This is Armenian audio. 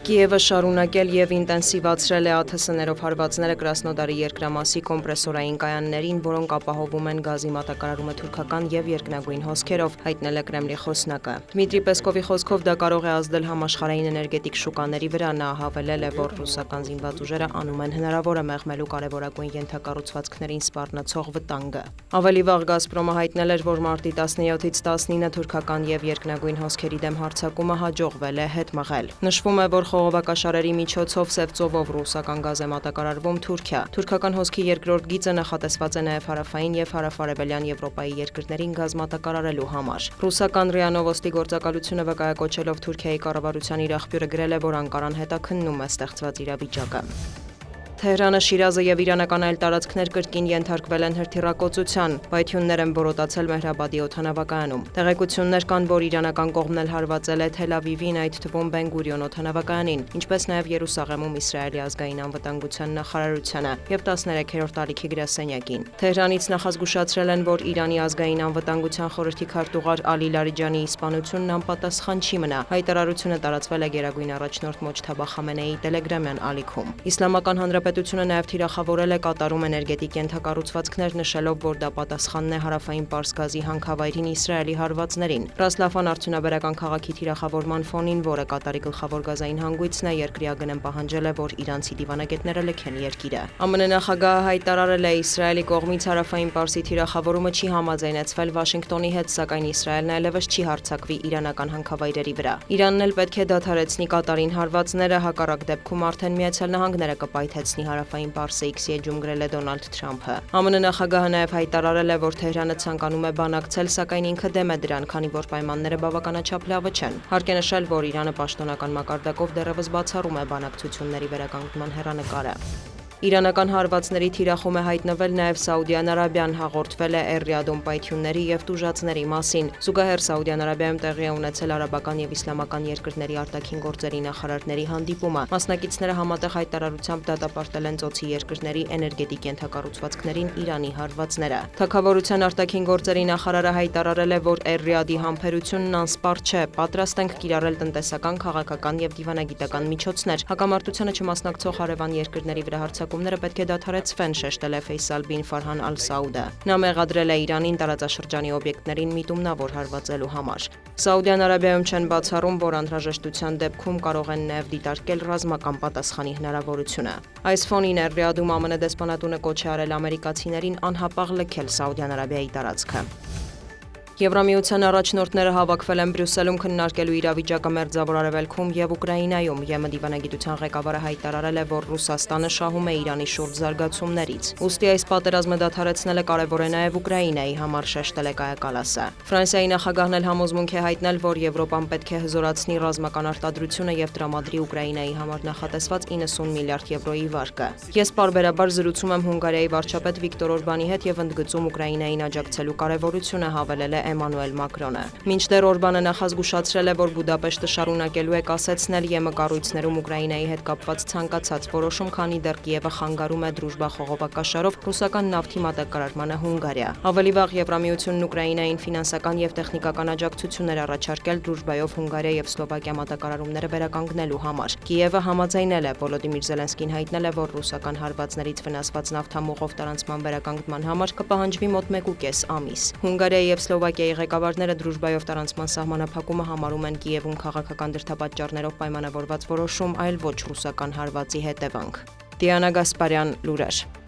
Կիևը շարունակել եւ ինտենսիվացրել է ԱԹՍ-ներով հարվածները Կրասնոդարի երկրամասի կոմպրեսորային կայաններին, որոնք ապահովում են գազի մատակարարումը թուրքական եւ երկնագույն հոսքերով, հայտնել է Կրեմլի խոսնակը։ Դմիտրի Պեսկովի խոսքով դա կարող է ազդել համաշխարհային էներգետիկ շուկաների վրա։ Նա հավելել է, որ ռուսական զինված ուժերը անում են հնարավորը մեղմելու կարևորագույն ենթակառուցվածքներին սպառնացող վտանգը։ Ավելի վաղ Գազպրոմը հայտնել էր, որ մարտի 17-ից 19 թուրքական եւ երկնագույն հոսքերի դեմ հարձակումը հաջողվել է հետ մղել։ Նշվում է, որ խողովակաշարերի միջոցով Սև ծովով ռուսական գազ է մատակարարվում Թուրքիա։ Թուրքական հոսքի երկրորդ գիծը նախատեսված է նաև հարավային եւ հարավարևելյան Եվրոպայի երկրներին գազ մատակարարելու համար։ Ռուսական ՌԻԱ Նովոստի գործակալությունը վկայակոչելով Թուրքիայի կառավարության իր աղբյուրը գրել է, որ Անկարան հետաքննում է ստեղծված իրավիճակը։ Թեհրանը, Շիրազը եւ իրանական այլ տարածքներ կրկին ենթարկվել են հրթիռակոծության։ Պայթյուններ են որոտացել Մեհրաբադի օդանավակայանում։ Տեղեկություններ կան, որ իրանական կողմն էլ հարվածել է Թել Ավիվին, այդ թվում Բեն Գուրիոն օդանավակայանին, ինչպես նաեւ Երուսաղեմում Իսրայելի ազգային անվտանգության նախարարությանը եւ 13-րդ ալիքի գրասենյակին։ Թեհրանից նախազգուշացրել են, որ Իրանի ազգային անվտանգության խորհրդի քարտուղար Ալի Լարիջանիի սպանությունն անպատասխան չի մնա։ Հայտարարությունը տարածվել է Գերագույն առաջնորդ Մոջթաբա Խամենեիի տելեգրամյան ալիքում։ Իսլամական Հանրապետությունը նաև թիրախավորել է Կատարում էներգետիկ ենթակառուցվածքներ, նշելով, որ դա պատասխանն է հարավային Պարս գազի հանքավայրին Իսրայելի հարվածներին։ Ռասլաֆան արդյունաբերական քաղաքի թիրախավորման ֆոնին, որը Կատարի գլխավոր գազային հանգույցն է, երկրի ԱԳՆ-ն պահանջել է, որ իրանցի դիվանագետները լքեն երկիրը։ ԱՄՆ նախագահը հայտարարել է, Իսրայելի կողմից հարավային Պարսի թիրախավորումը չի համաձայնեցվել Վաշինգտոնի հետ, սակայն Իսրայելն այլևս չի հարձակվի իրանական հանքավայրերի վրա։ Իրանն էլ պետք է դադարեցնի Կատարին հարվածները, հակառակ դեպքում արդեն Միացյալ Նահանգները կպայթեցնի հարավային Պարսը, X էջում գրել է Դոնալդ Թրամփը։ ԱՄՆ նախագահը նաև հայտարարել է, որ Թեհրանը ցանկանում է բանակցել, սակայն ինքը դեմ է դրան, քանի որ պայմանները բավականաչափ լավը չեն։ Հարկ է նշել, որ Իրանը պաշտոնական մակարդակով դեռևս բացառում է բանակցությունների վերականգնման հեռանկարը։ Իրանական հարվածների թիրախում է հայտնվել նաև Սաուդյան Արաբիան, հաղորդվել է Էր-Ռիադում պայթյունների եւ տուժածների մասին։ Զուգահեռ Սաուդյան Արաբիայում տեղի է ունեցել արաբական եւ իսլամական երկրների արտաքին գործերի նախարարների հանդիպումը։ Մասնակիցները համատեղ հայտարարությամբ դատապարտել են ծոցի երկրների էներգետիկ ենթակառուցվածքներին Իրանի հարվածները։ Թագավորության արտաքին գործերի նախարարը հայտարարել է, որ Էր-Ռիադի համբերությունն անսպառ չէ, պատրաստ ենք կիրառել տնտեսական, քաղաքական եւ դիվանագիտական միջոցներ։ Հակամարտությանը չմասնակցող հարևան երկրների վրա հարձակումները պետք է դադարեցվեն, շեշտել է Ֆեյսալ բին Ֆարհան Ալ-Սաուդը։ Նա մեղադրել է Իրանին տարածաշրջանի օբյեկտներին միտումնավոր հարվածելու համար։ Սաուդյան Արաբիայում չեն բացառում, որ անհրաժեշտության դեպքում կարող են նաև դիտարկել ռազմական պատասխանի հնարավորությունը։ Այս ֆոնին Էր-Ռիադում ԱՄՆ դեսպանատունը կոչ է արել ամերիկացիներին անհապաղ լքել Սաուդյան Արաբիայի տարածքը։ Եվրամիության առաջնորդները հավաքվել են Բրյուսելում քննարկելու իրավիճակը Մերձավոր Արևելքում եւ Ուկրաինայում։ ԵՄ դիվանագիտության ղեկավարը հայտարարել է, որ Ռուսաստանը շահում է Իրանի շուրջ զարգացումներից։ Ուստի այս պատերազմը դադարեցնելը կարևոր է նաեւ Ուկրաինայի համար, շեշտել է Կայա Կալասը։ Ֆրանսիայի նախագահն էլ համոզմունք է հայտնել, որ Եվրոպան պետք է հզորացնի ռազմական արտադրությունը եւ տրամադրի Ուկրաինայի համար նախատեսված 90 միլիարդ եվրոյի վարկը։ Ես պարբերաբար զրուցում եմ Հունգարիայի վարչապետ Վիկտոր Օրբանի հետ եւ ընդգծում Ուկրաինային աջակցելու կարեւորությունը, հավելել է Էմանուել Մակրոնը։ Մինչդեռ Օրբանը նախազգուշացրել է, որ Բուդապեշտը շարունակելու է կասեցնել ԵՄ կառույցներում Ուկրաինայի հետ կապված ցանկացած որոշում, քանի դեռ Կիևը խանգարում է դրուժբա խողովակաշարով ռուսական նավթի մատակարարմանը Հունգարիա։ Ավելի վաղ Եվրամիությունն Ուկրաինային ֆինանսական եւ տեխնիկական աջակցություններ առաջարկել դրուժբայով Հունգարիա եւ Սլովակիա մատակարարումները վերականգնելու համար։ Կիևը համաձայնել է, Վոլոդիմիր Զելենսկին հայտնել է, որ ռուսական հարվածներից վնասված նավթամուղով տարանցման վերականգնման համար կպահանջվի մոտ 1.5 ամիս։ Հունգարիայի եւ Սլովակիայի ղեկավարները դրուժբայով տարանցման սահմանափակումը համարում են Կիևում քաղաքական դրդապատճառներով պայմանավորված որոշում, այլ ոչ ռուսական հարվածի հետևանք։ Դիանա Գասպարյան, լուրեր։